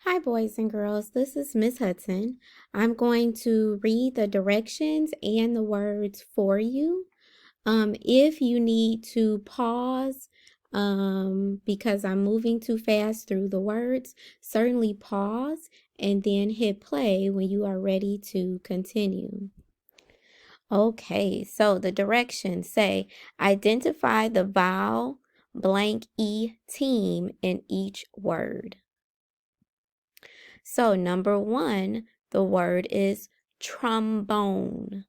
Hi, boys and girls. This is Miss Hudson. I'm going to read the directions and the words for you. If you need to pause because I'm moving too fast through the words, certainly pause and then hit play when you are ready to continue. Okay, so the directions say identify the vowel blank E team in each word. So number 1, the word is trombone.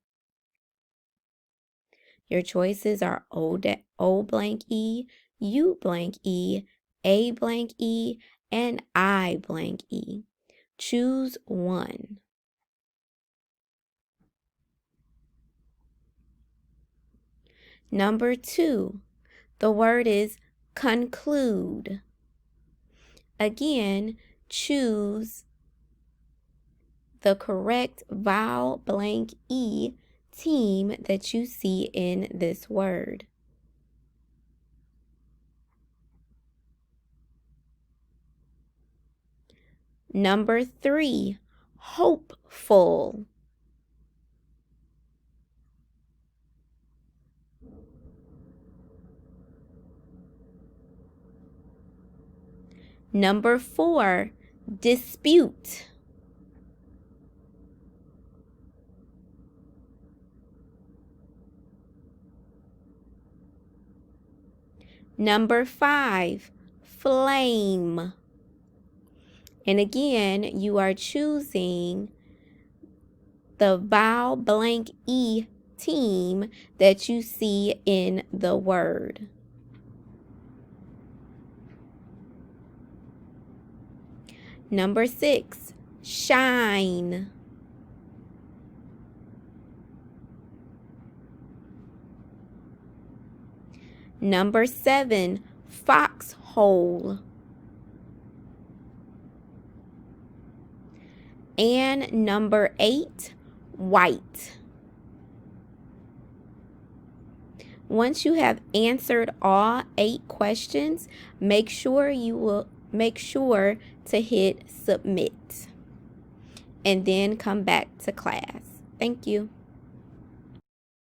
Your choices are O blank E, U blank E, A blank E, and I blank E. Choose one. Number 2, the word is conclude. Again, choose the correct vowel blank E team that you see in this word. Number 3, hopeful. Number 4, dispute. Number 5, flame. And again, you are choosing the vowel blank E team that you see in the word. Number 6, shine. Number 7, foxhole. And number 8, white. Once you have answered all 8 questions, make sure to hit submit and then come back to class. Thank you.